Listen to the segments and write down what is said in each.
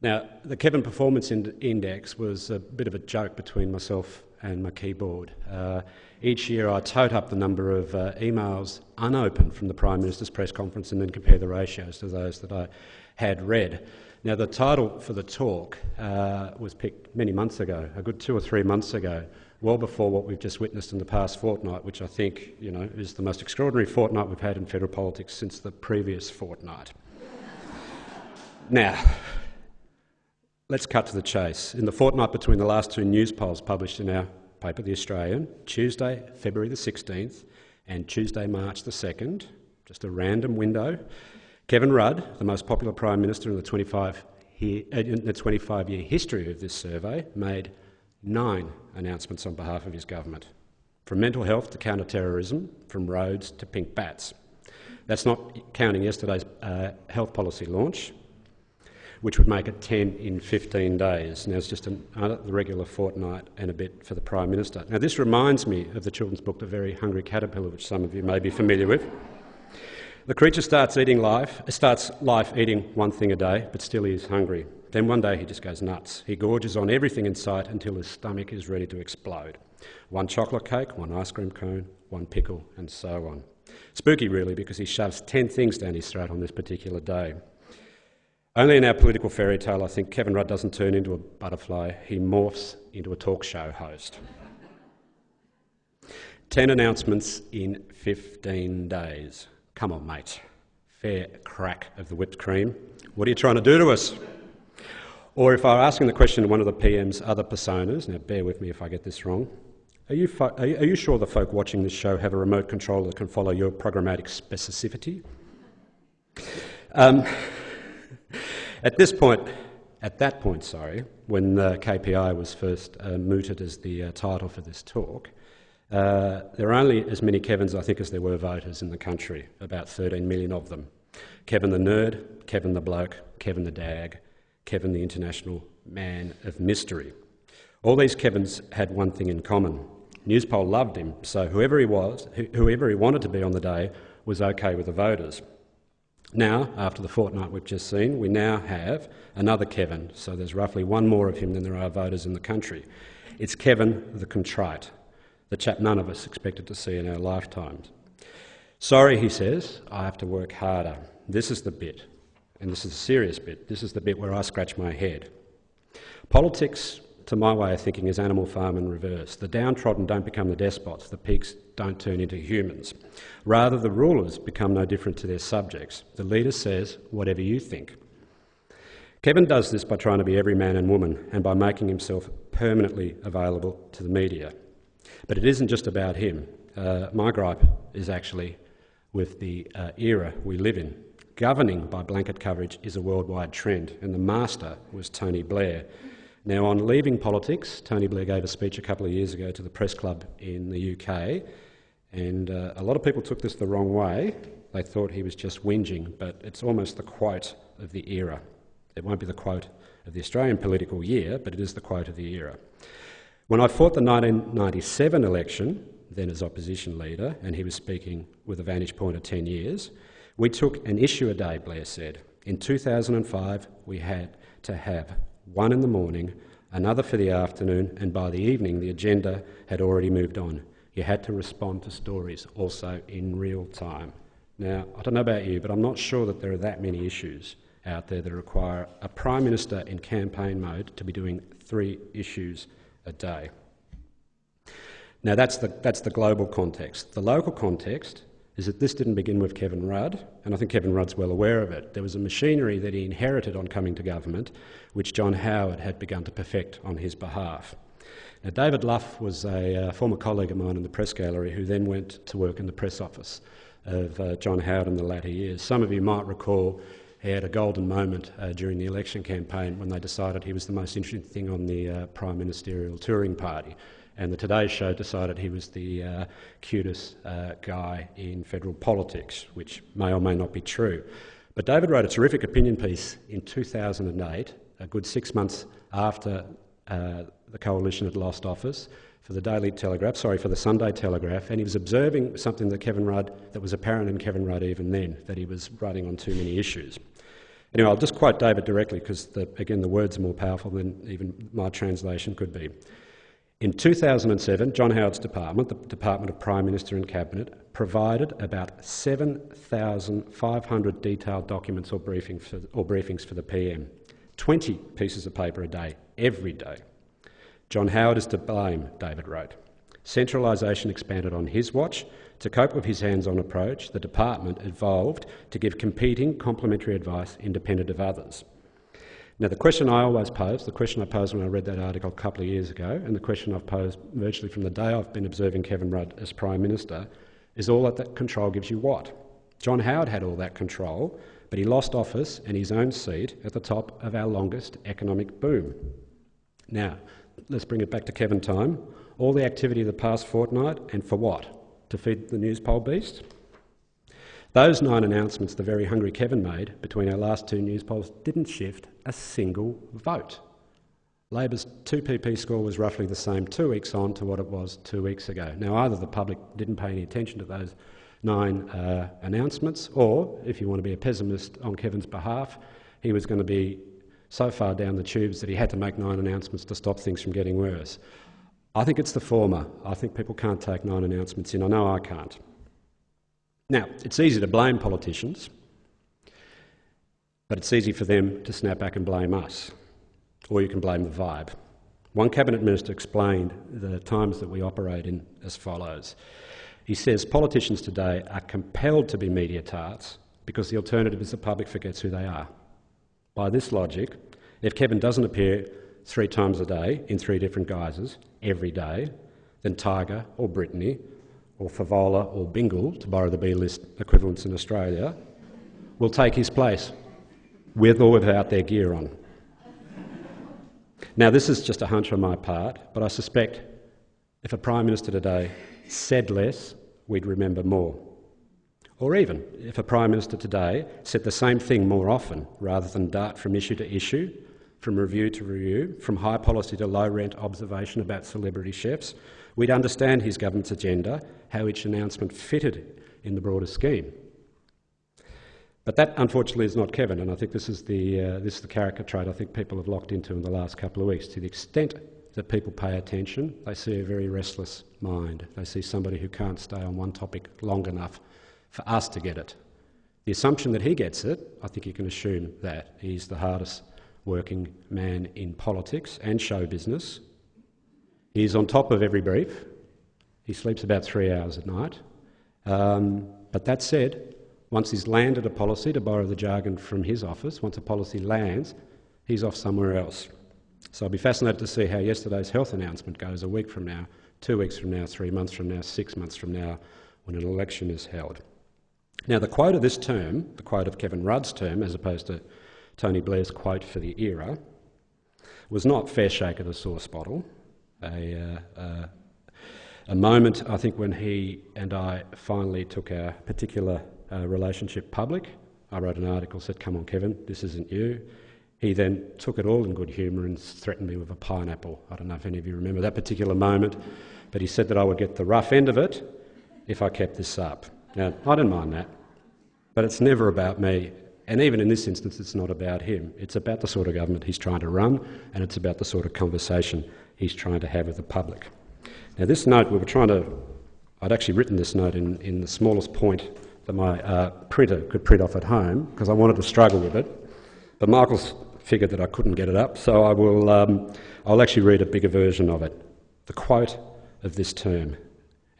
Now, the Kevin Performance Index was a bit of a joke between myself and my keyboard. Each year I tote up the number of emails unopened from the Prime Minister's press conference and then compare the ratios to those that I had read. Now, the title for the talk was picked many months ago, a good 2 or 3 months ago, well before what we've just witnessed in the past fortnight, which I think, is the most extraordinary fortnight we've had in federal politics since the previous fortnight. Now, let's cut to the chase. In the fortnight between the last two news polls published in our paper, The Australian, Tuesday, February the 16th, and Tuesday, March the 2nd, just a random window, Kevin Rudd, the most popular Prime Minister in the 25-year history of this survey, made 9 announcements on behalf of his government, from mental health to counter-terrorism, from roads to pink bats. That's not counting yesterday's health policy launch, which would make it 10 in 15 days. Now, it's just the regular fortnight and a bit for the Prime Minister. Now, this reminds me of the children's book, The Very Hungry Caterpillar, which some of you may be familiar with. The creature starts life eating one thing a day, but still he is hungry. Then one day he just goes nuts. He gorges on everything in sight until his stomach is ready to explode. 1 chocolate cake, 1 ice cream cone, 1 pickle, and so on. Spooky, really, because he shoves 10 things down his throat on this particular day. Only in our political fairy tale, I think, Kevin Rudd doesn't turn into a butterfly, he morphs into a talk show host. 10 announcements in 15 days. Come on, mate. Fair crack of the whipped cream. What are you trying to do to us? Or if I were asking the question to one of the PM's other personas, now bear with me if I get this wrong, are you sure the folk watching this show have a remote control that can follow your programmatic specificity? At that point, when the KPI was first mooted as the title for this talk, there are only as many Kevins, I think, as there were voters in the country, about 13 million of them. Kevin the nerd, Kevin the bloke, Kevin the dag, Kevin the international man of mystery. All these Kevins had one thing in common. Newspoll loved him, so whoever he wanted to be on the day was okay with the voters. Now, after the fortnight we've just seen, we now have another Kevin, so there's roughly one more of him than there are voters in the country. It's Kevin the contrite, the chap none of us expected to see in our lifetimes. Sorry, he says, I have to work harder. This is the bit, and this is a serious bit, this is the bit where I scratch my head. Politics, to my way of thinking, is Animal Farm in reverse. The downtrodden don't become the despots, the pigs don't turn into humans. Rather, the rulers become no different to their subjects. The leader says, whatever you think. Kevin does this by trying to be every man and woman and by making himself permanently available to the media. But it isn't just about him. My gripe is actually with the era we live in. Governing by blanket coverage is a worldwide trend, and the master was Tony Blair. Now, on leaving politics, Tony Blair gave a speech a couple of years ago to the Press Club in the UK, and a lot of people took this the wrong way. They thought he was just whinging, but it's almost the quote of the era. It won't be the quote of the Australian political year, but it is the quote of the era. When I fought the 1997 election, then as opposition leader, and he was speaking with a vantage point of 10 years, we took an issue a day, Blair said. In 2005, we had to have one in the morning, another for the afternoon, and by the evening the agenda had already moved on. You had to respond to stories also in real time. Now, I don't know about you, but I'm not sure that there are that many issues out there that require a Prime Minister in campaign mode to be doing 3 issues a day. Now, that's the global context. The local context is that this didn't begin with Kevin Rudd, and I think Kevin Rudd's well aware of it. There was a machinery that he inherited on coming to government, which John Howard had begun to perfect on his behalf. Now, David Luff was a former colleague of mine in the press gallery who then went to work in the press office of John Howard in the latter years. Some of you might recall he had a golden moment during the election campaign when they decided he was the most interesting thing on the Prime Ministerial touring party. And the Today Show decided he was the cutest guy in federal politics, which may or may not be true. But David wrote a terrific opinion piece in 2008, a good 6 months after the coalition had lost office, for the Sunday Telegraph, and he was observing something that was apparent in Kevin Rudd even then, that he was running on too many issues. Anyway, I'll just quote David directly because, again, the words are more powerful than even my translation could be. In 2007, John Howard's department, the Department of Prime Minister and Cabinet, provided about 7,500 detailed documents or briefings for the PM. 20 pieces of paper a day, every day. John Howard is to blame, David wrote. Centralisation expanded on his watch. To cope with his hands-on approach, the department evolved to give competing, complementary advice independent of others. Now, the question I always pose, the question I posed when I read that article a couple of years ago, and the question I've posed virtually from the day I've been observing Kevin Rudd as Prime Minister, is all that control gives you what? John Howard had all that control, but he lost office and his own seat at the top of our longest economic boom. Now, let's bring it back to Kevin time. All the activity of the past fortnight, and for what? To feed the news poll beast? Those 9 announcements the very hungry Kevin made between our last 2 news polls didn't shift a single vote. Labor's 2PP score was roughly the same 2 weeks on to what it was 2 weeks ago. Now, either the public didn't pay any attention to those 9 announcements, or, if you want to be a pessimist on Kevin's behalf, he was going to be so far down the tubes that he had to make 9 announcements to stop things from getting worse. I think it's the former. I think people can't take 9 announcements in. I know I can't. Now, it's easy to blame politicians, but it's easy for them to snap back and blame us. Or you can blame the vibe. One Cabinet Minister explained the times that we operate in as follows. He says politicians today are compelled to be media tarts because the alternative is the public forgets who they are. By this logic, if Kevin doesn't appear 3 times a day in 3 different guises every day, then Tiger or Brittany or Favola or Bingle, to borrow the B-list equivalents in Australia, will take his place, with or without their gear on. Now, this is just a hunch on my part, but I suspect if a Prime Minister today said less, we'd remember more. Or even if a Prime Minister today said the same thing more often, rather than dart from issue to issue, from review to review, from high policy to low-rent observation about celebrity chefs, we'd understand his government's agenda, how each announcement fitted in the broader scheme. But that, unfortunately, is not Kevin, and I think this is the character trait I think people have locked into in the last couple of weeks. To the extent that people pay attention, they see a very restless mind. They see somebody who can't stay on one topic long enough for us to get it. The assumption that he gets it, I think you can assume that. He's the hardest working man in politics and show business. He's on top of every brief. He sleeps about 3 hours at night. But that said, once he's landed a policy, to borrow the jargon from his office, once a policy lands, he's off somewhere else. So I'll be fascinated to see how yesterday's health announcement goes a week from now, 2 weeks from now, 3 months from now, 6 months from now, when an election is held. Now, the quote of this term, the quote of Kevin Rudd's term, as opposed to Tony Blair's quote for the era, was not fair shake of the sauce bottle. A moment, I think, when he and I finally took our particular relationship public. I wrote an article, said, "Come on, Kevin, this isn't you." He then took it all in good humour and threatened me with a pineapple. I don't know if any of you remember that particular moment, but he said that I would get the rough end of it if I kept this up. Now, I don't mind that, but it's never about me. And even in this instance, it's not about him. It's about the sort of government he's trying to run, and it's about the sort of conversation he's trying to have with the public. Now, this note, I'd actually written this note in the smallest point that my printer could print off at home, because I wanted to struggle with it. But Michael's figured that I couldn't get it up, so I'll actually read a bigger version of it. The quote of this term.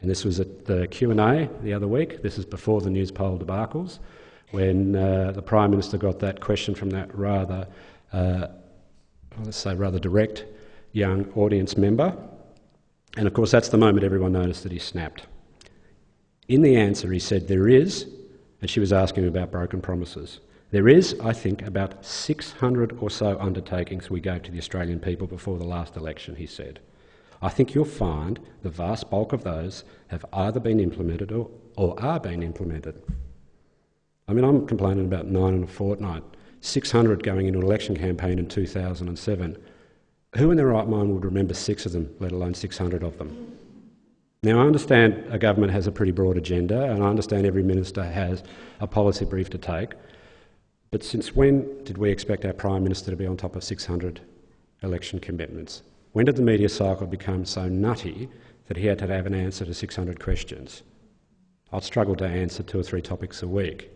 And this was at the Q&A the other week. This is before the news poll debacles, when the Prime Minister got that question from that rather direct young audience member. And of course, that's the moment everyone noticed that he snapped. In the answer, he said, "There is," and she was asking him about broken promises, "there is, I think, about 600 or so undertakings we gave to the Australian people before the last election," he said. "I think you'll find the vast bulk of those have either been implemented or are being implemented." I mean, I'm complaining about 9 in a fortnight, 600 going into an election campaign in 2007. Who in their right mind would remember 6 of them, let alone 600 of them? Now, I understand a government has a pretty broad agenda, and I understand every minister has a policy brief to take, But since when did we expect our Prime Minister to be on top of 600 election commitments? When did the media cycle become so nutty that he had to have an answer to 600 questions? I'd struggle to answer 2 or 3 topics a week.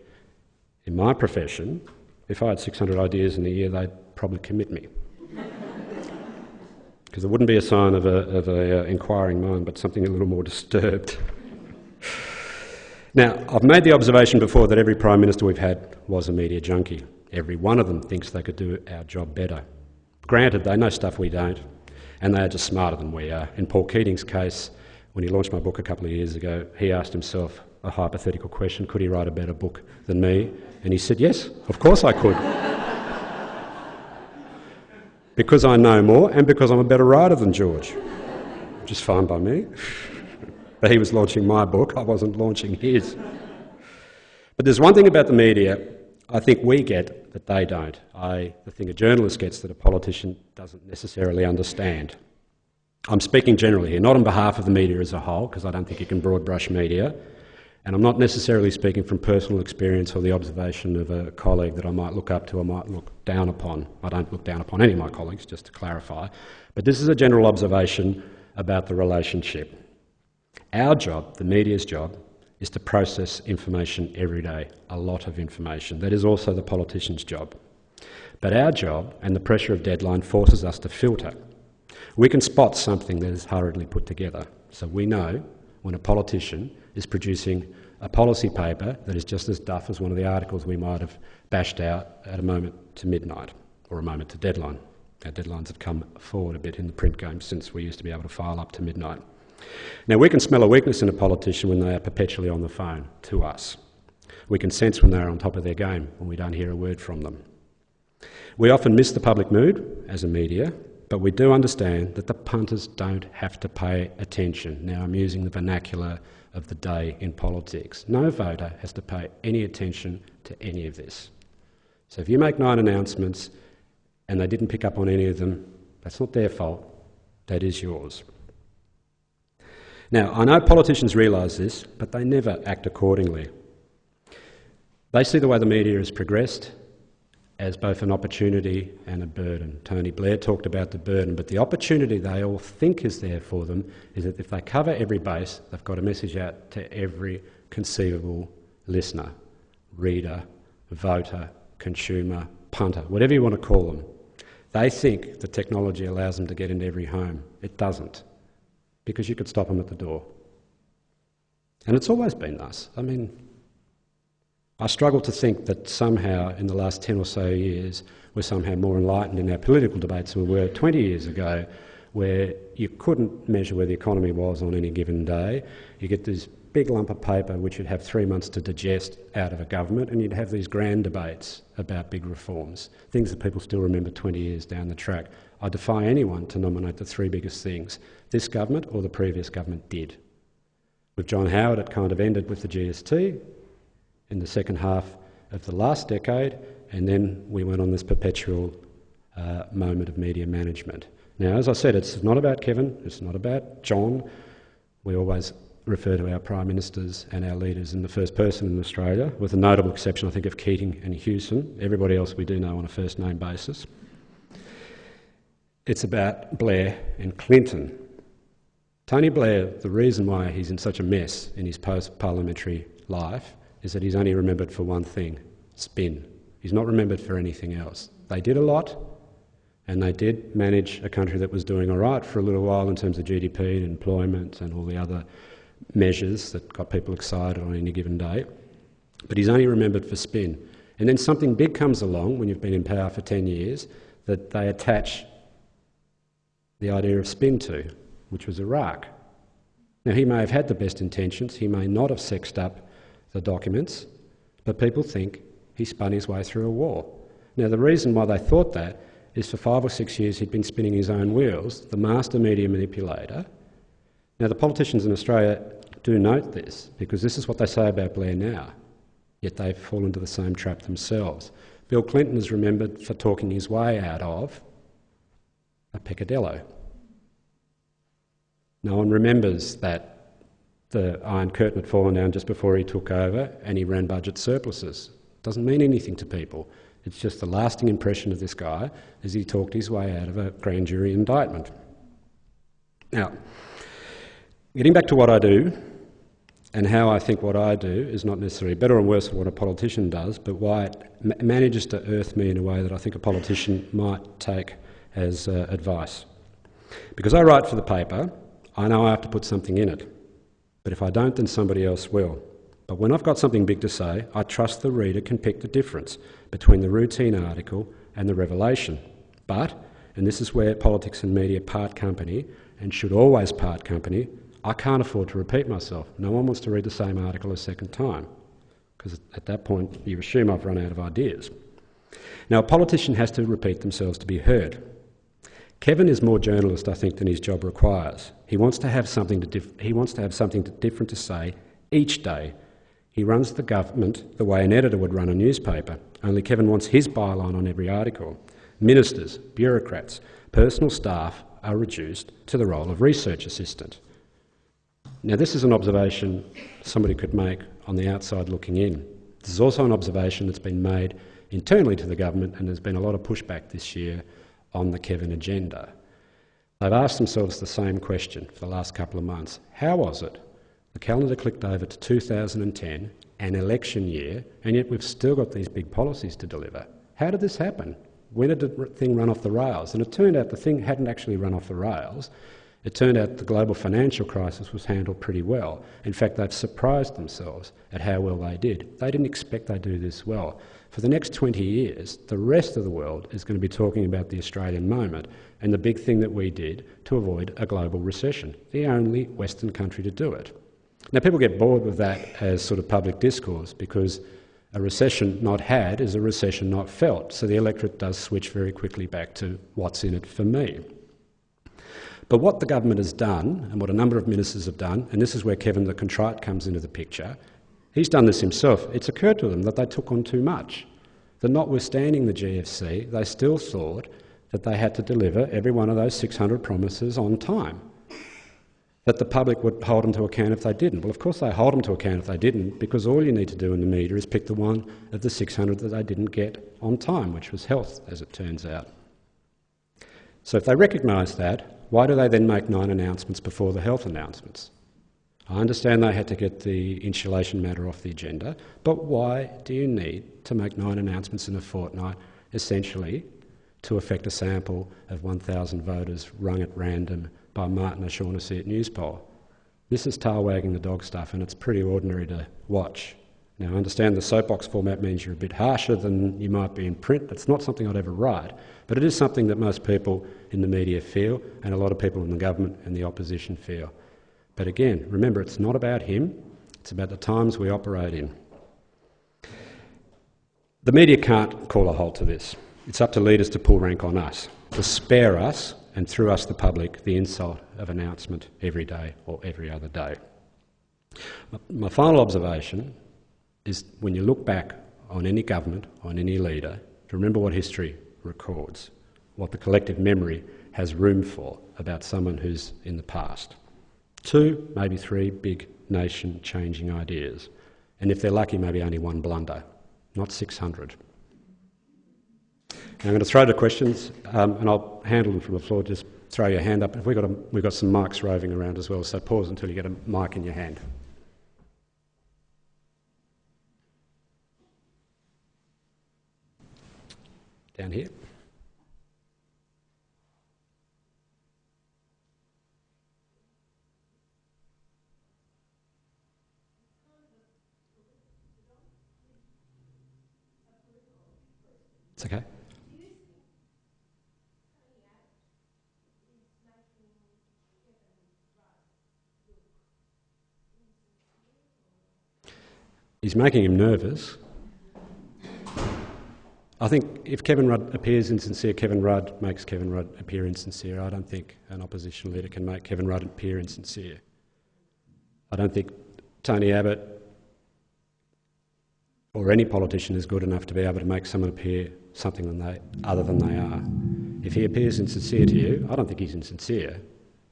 In my profession, if I had 600 ideas in a year, they'd probably commit me. Because it wouldn't be a sign of an inquiring mind, but something a little more disturbed. Now, I've made the observation before that every Prime Minister we've had was a media junkie. Every one of them thinks they could do our job better. Granted, they know stuff we don't, and they are just smarter than we are. In Paul Keating's case, when he launched my book a couple of years ago, he asked himself a hypothetical question: could he write a better book than me? And he said, yes, of course I could. Because I know more and because I'm a better writer than George. Which is fine by me. But he was launching my book, I wasn't launching his. But there's one thing about the media I think we get that they don't. The thing a journalist gets that a politician doesn't necessarily understand. I'm speaking generally here, not on behalf of the media as a whole, because I don't think you can broad brush media, and I'm not necessarily speaking from personal experience or the observation of a colleague that I might look up to or might look down upon. I don't look down upon any of my colleagues, just to clarify. But this is a general observation about the relationship. Our job, the media's job, is to process information every day, a lot of information. That is also the politician's job. But our job and the pressure of deadline forces us to filter. We can spot something that is hurriedly put together. So we know when a politician is producing a policy paper that is just as duff as one of the articles we might have bashed out at a moment to midnight or a moment to deadline. Our deadlines have come forward a bit in the print game since we used to be able to file up to midnight. Now, we can smell a weakness in a politician when they are perpetually on the phone to us. We can sense when they're on top of their game when we don't hear a word from them. We often miss the public mood as a media, but we do understand that the punters don't have to pay attention. Now, I'm using the vernacular of the day in politics. No voter has to pay any attention to any of this. So if you make 9 announcements and they didn't pick up on any of them, that's not their fault, that is yours. Now, I know politicians realise this, but they never act accordingly. They see the way the media has progressed as both an opportunity and a burden. Tony Blair talked about the burden, but the opportunity they all think is there for them is that if they cover every base, they've got a message out to every conceivable listener, reader, voter, consumer, punter, whatever you want to call them. They think the technology allows them to get into every home. It doesn't, because you could stop them at the door. And it's always been thus. I mean, I struggle to think that somehow in the last 10 or so years we're somehow more enlightened in our political debates than we were 20 years ago, where you couldn't measure where the economy was on any given day. You get this big lump of paper which you'd have 3 months to digest out of a government, and you'd have these grand debates about big reforms, things that people still remember 20 years down the track. I defy anyone to nominate the 3 biggest things this government or the previous government did. With John Howard, it kind of ended with the GST in the second half of the last decade, and then we went on this perpetual moment of media management. Now, as I said, it's not about Kevin, it's not about John. We always refer to our Prime Ministers and our leaders in the first person in Australia, with a notable exception, I think, of Keating and Hewson. Everybody else we do know on a first-name basis. It's about Blair and Clinton. Tony Blair, the reason why he's in such a mess in his post-parliamentary life is that he's only remembered for one thing: spin. He's not remembered for anything else. They did a lot, and they did manage a country that was doing all right for a little while in terms of GDP and employment and all the other measures that got people excited on any given day. But he's only remembered for spin. And then something big comes along when you've been in power for 10 years that they attach the idea of spin to, which was Iraq. Now, he may have had the best intentions, he may not have sexed up the documents, but people think he spun his way through a war. Now, the reason why they thought that is for 5 or 6 years he'd been spinning his own wheels, the master media manipulator. Now, the politicians in Australia do note this, because this is what they say about Blair now, yet they've fallen into the same trap themselves. Bill Clinton is remembered for talking his way out of a peccadillo. No one remembers that the Iron Curtain had fallen down just before he took over and he ran budget surpluses. Doesn't mean anything to people. It's just the lasting impression of this guy as he talked his way out of a grand jury indictment. Now, getting back to what I do, and how I think what I do is not necessarily better or worse than what a politician does, but why it manages to earth me in a way that I think a politician might take as advice. Because I write for the paper, I know I have to put something in it. But if I don't, then somebody else will. But when I've got something big to say, I trust the reader can pick the difference between the routine article and the revelation. But, and this is where politics and media part company, and should always part company, I can't afford to repeat myself. No one wants to read the same article a second time, because at that point you assume I've run out of ideas. Now, a politician has to repeat themselves to be heard. Kevin is more journalist, I think, than his job requires. He wants to have something different to say each day. He runs the government the way an editor would run a newspaper, only Kevin wants his byline on every article. Ministers, bureaucrats, personal staff are reduced to the role of research assistant. Now, this is an observation somebody could make on the outside looking in. This is also an observation that's been made internally to the government, and there's been a lot of pushback this year on the Kevin agenda. They've asked themselves the same question for the last couple of months. How was it the calendar clicked over to 2010, an election year, and yet we've still got these big policies to deliver? How did this happen? When did the thing run off the rails? And it turned out the thing hadn't actually run off the rails. It turned out the global financial crisis was handled pretty well. In fact, they've surprised themselves at how well they did. They didn't expect they'd do this well. For the next 20 years, the rest of the world is going to be talking about the Australian moment and the big thing that we did to avoid a global recession, the only Western country to do it. Now, people get bored with that as sort of public discourse because a recession not had is a recession not felt, so the electorate does switch very quickly back to what's in it for me. But what the government has done, and what a number of ministers have done, and this is where Kevin the Contrite comes into the picture, he's done this himself. It's occurred to them that they took on too much. That notwithstanding the GFC, they still thought that they had to deliver every one of those 600 promises on time. That the public would hold them to account if they didn't. Well, of course they hold them to account if they didn't, because all you need to do in the media is pick the one of the 600 that they didn't get on time, which was health, as it turns out. So if they recognise that, why do they then make 9 announcements before the health announcements? I understand they had to get the insulation matter off the agenda, but why do you need to make 9 announcements in a fortnight, essentially to affect a sample of 1,000 voters rung at random by Martin O'Shaughnessy at Newspoll? This is tail wagging the dog stuff, and it's pretty ordinary to watch. Now, I understand the Soapbox format means you're a bit harsher than you might be in print. That's not something I'd ever write, but it is something that most people in the media feel, and a lot of people in the government and the opposition feel. But again, remember, it's not about him, it's about the times we operate in. The media can't call a halt to this. It's up to leaders to pull rank on us, to spare us, and through us the public, the insult of announcement every day or every other day. My final observation is when you look back on any government, on any leader, to remember what history records, what the collective memory has room for about someone who's in the past. 2, maybe 3 big nation-changing ideas. And if they're lucky, maybe only 1 blunder, not 600. Now I'm going to throw to questions, and I'll handle them from the floor. Just throw your hand up. We've got some mics roving around as well, so pause until you get a mic in your hand. Down here. It's okay. He's making him nervous. I think if Kevin Rudd appears insincere, Kevin Rudd makes Kevin Rudd appear insincere. I don't think an opposition leader can make Kevin Rudd appear insincere. I don't think Tony Abbott or any politician is good enough to be able to make someone appear something other than they are. If he appears insincere to you, I don't think he's insincere.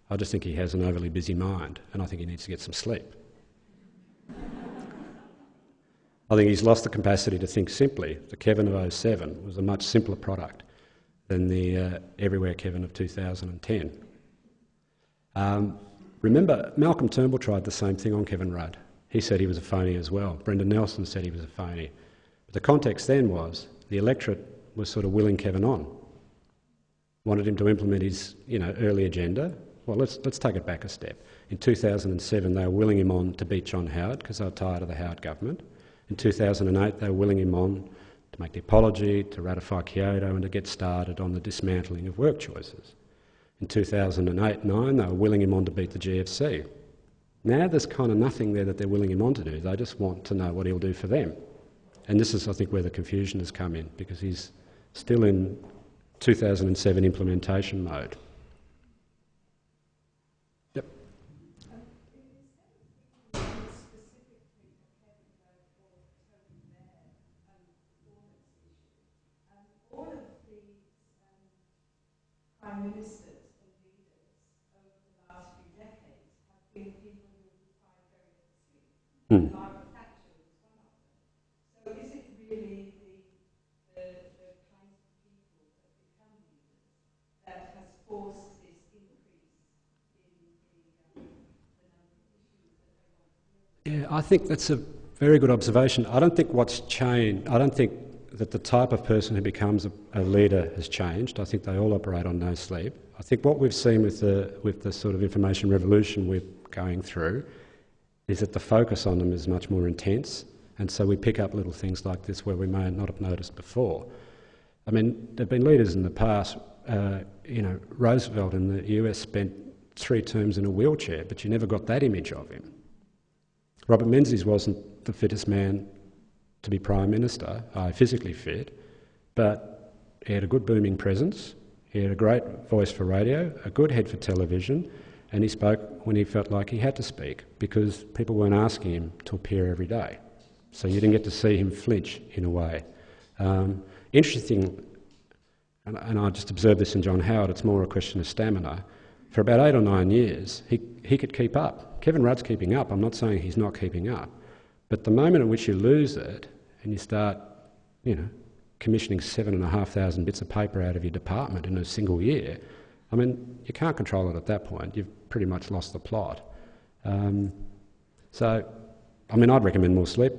I just think he has an overly busy mind, and I think he needs to get some sleep. I think he's lost the capacity to think simply. The Kevin of '07 was a much simpler product than the Everywhere Kevin of 2010. Remember, Malcolm Turnbull tried the same thing on Kevin Rudd. He said he was a phony as well. Brendan Nelson said he was a phony. But the context then was the electorate was sort of willing Kevin on, wanted him to implement his early agenda. Well, let's take it back a step. In 2007, they were willing him on to beat John Howard because they were tired of the Howard government. In 2008, they were willing him on to make the apology, to ratify Kyoto and to get started on the dismantling of work choices. In 2008-9, they were willing him on to beat the GFC. Now there's kind of nothing there that they're willing him on to do. They just want to know what he'll do for them. And this is, I think, where the confusion has come in, because he's still in 2007 implementation mode. Yep. Prime ministers and leaders over the last few decades have been people who have defined very pursuit. Margaret Thatcher was one of them. So is it really the kinds of people that become leaders that has forced this increase in the number of issues that they want to deal with? Yeah, I think that's a very good observation. I don't think what's changed, I don't think that the type of person who becomes a leader has changed. I think they all operate on no sleep. I think what we've seen with the sort of information revolution we're going through is that the focus on them is much more intense, and so we pick up little things like this where we may not have noticed before. I mean, there have been leaders in the past, Roosevelt in the US spent 3 terms in a wheelchair, but you never got that image of him. Robert Menzies wasn't the fittest man to be Prime Minister, physically fit, but he had a good booming presence, he had a great voice for radio, a good head for television, and he spoke when he felt like he had to speak, because people weren't asking him to appear every day. So you didn't get to see him flinch in a way. Interesting, and I just observed this in John Howard, it's more a question of stamina. For about 8 or 9 years, he could keep up. Kevin Rudd's keeping up, I'm not saying he's not keeping up, but the moment at which you lose it, and you start, commissioning 7,500 bits of paper out of your department in a single year, I mean, you can't control it at that point. You've pretty much lost the plot. So, I mean, I'd recommend more sleep.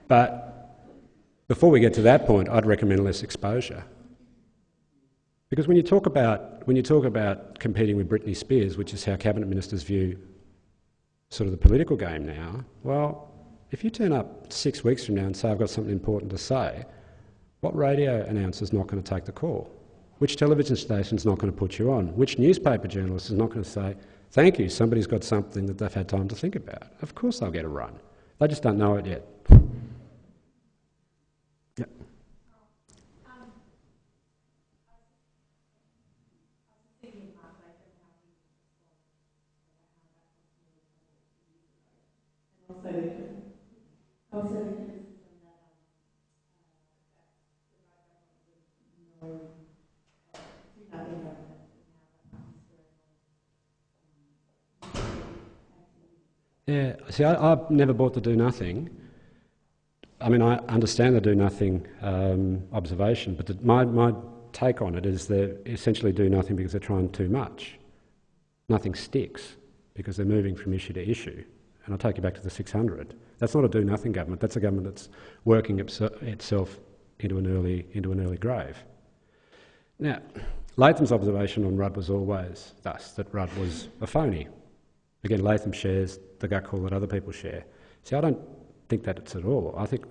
But before we get to that point, I'd recommend less exposure. Because when you talk about competing with Britney Spears, which is how cabinet ministers view sort of the political game now, well, if you turn up 6 weeks from now and say, I've got something important to say, what radio announcer's not going to take the call? Which television station's not going to put you on? Which newspaper journalist is not going to say, thank you, somebody's got something that they've had time to think about? Of course they'll get a run. They just don't know it yet. Yep. Also the criticism that the right government would do nothing government and now Yeah, see, I've never bought the do nothing. I mean, I understand the do nothing observation, but my take on it is they essentially do nothing because they're trying too much. Nothing sticks because they're moving from issue to issue. And I'll take you back to the 600. That's not a do-nothing government. That's a government that's working itself into an early grave. Now, Latham's observation on Rudd was always thus, that Rudd was a phony. Again, Latham shares the gut call that other people share. See, I don't think that it's at all. I think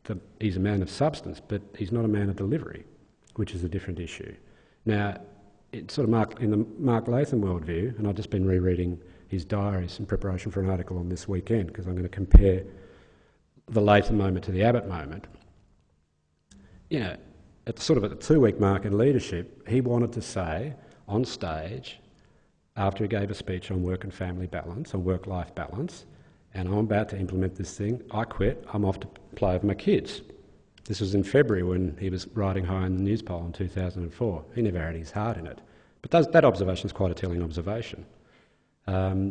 that he's a man of substance, but he's not a man of delivery, which is a different issue. Now, it's sort of in the Mark Latham worldview, and I've just been rereading his diaries in preparation for an article on this weekend, because I'm going to compare the Latham moment to the Abbott moment. At the 2-week mark in leadership, he wanted to say on stage, after he gave a speech on work and family balance, on work-life balance, and I'm about to implement this thing, I quit, I'm off to play with my kids. This was in February when he was riding high in the news poll in 2004. He never had his heart in it. But that observation is quite a telling observation. Back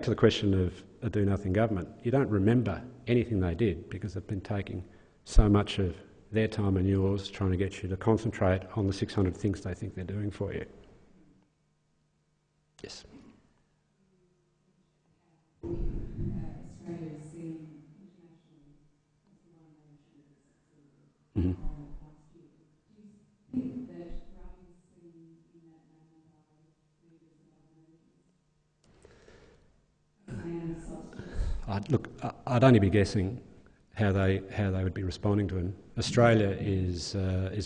to the question of a do-nothing government. You don't remember anything they did because they've been taking so much of their time and yours trying to get you to concentrate on the 600 things they think they're doing for you. Yes. Australia is seen internationally as the one nation that succeeded last year. Do you think that Rudd is seen in that manner by leaders of other nations? I'd only be guessing how they would be responding to him. Australia is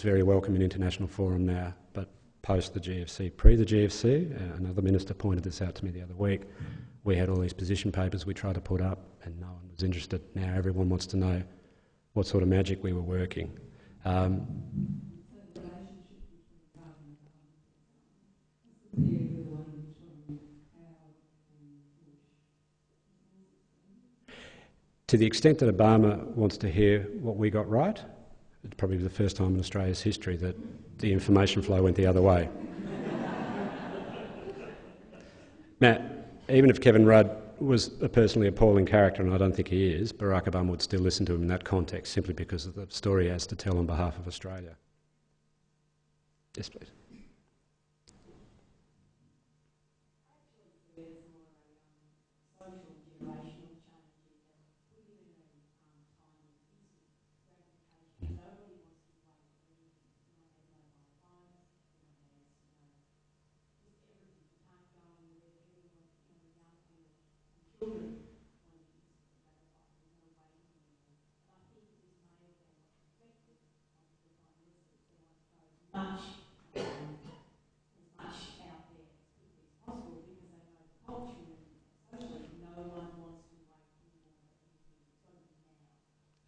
very welcome in international forum now, but post the GFC, pre the GFC, another minister pointed this out to me the other week. We had all these position papers we tried to put up, and no one was interested. Now everyone wants to know what sort of magic we were working. So the relationship between Rudd and the compared with the one between Howard and Bush. To the extent that Obama wants to hear what we got right, it's probably the first time in Australia's history that the information flow went the other way. Now, even if Kevin Rudd was a personally appalling character, and I don't think he is, Barack Obama would still listen to him in that context simply because of the story he has to tell on behalf of Australia. Yes, please.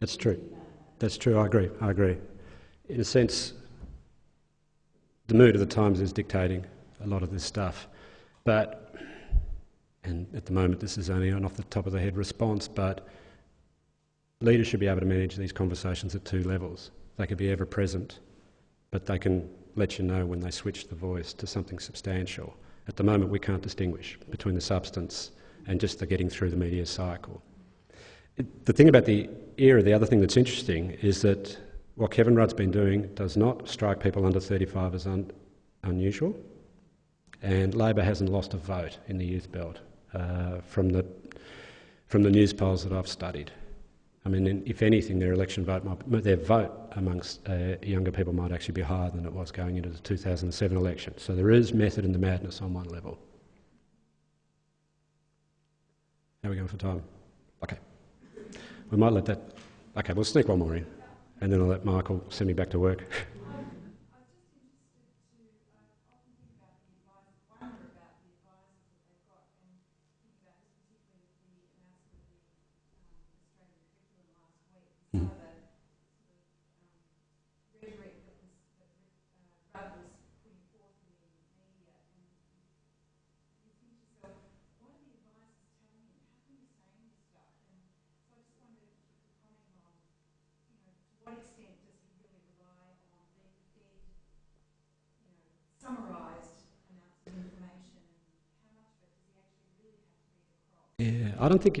That's true. That's true. I agree. In a sense, the mood of the times is dictating a lot of this stuff. But, and at the moment this is only an off the top of the head response, but leaders should be able to manage these conversations at two levels. They could be ever present, but they can let you know when they switch the voice to something substantial. At the moment we can't distinguish between the substance and just the getting through the media cycle. The thing about the era, the other thing that's interesting is that what Kevin Rudd's been doing does not strike people under 35 as unusual, and Labor hasn't lost a vote in the youth belt from the news polls that I've studied. I mean, if anything, their election vote, their vote amongst younger people might actually be higher than it was going into the 2007 election. So there is method in the madness on one level. How are we going for time? Okay. We might let that... Okay, we'll sneak one more in, and then I'll let Michael send me back to work.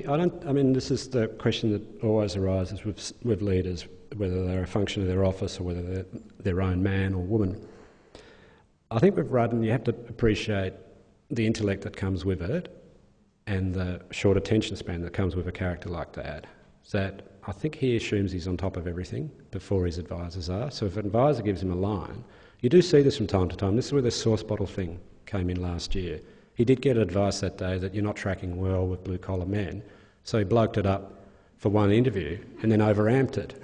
I mean, this is the question that always arises with leaders, whether they're a function of their office or whether they're their own man or woman. I think with Rudd, you have to appreciate the intellect that comes with it and the short attention span that comes with a character like that. That I think he assumes he's on top of everything before his advisors are. So if an advisor gives him a line, you do see this from time to time. This is where the sauce bottle thing came in last year. He did get advice that day that you're not tracking well with blue-collar men, so he bloked it up for one interview and then overamped it.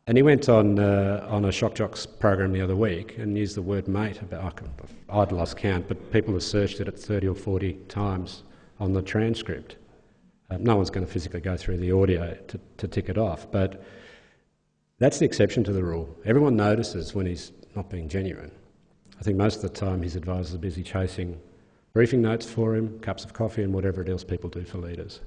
And he went on a Shock Jocks program the other week and used the word mate about, I'd lost count, but people have searched it at 30 or 40 times on the transcript. No one's going to physically go through the audio to tick it off, but that's the exception to the rule. Everyone notices when he's not being genuine. I think most of the time his advisors are busy chasing briefing notes for him, cups of coffee and whatever else people do for leaders.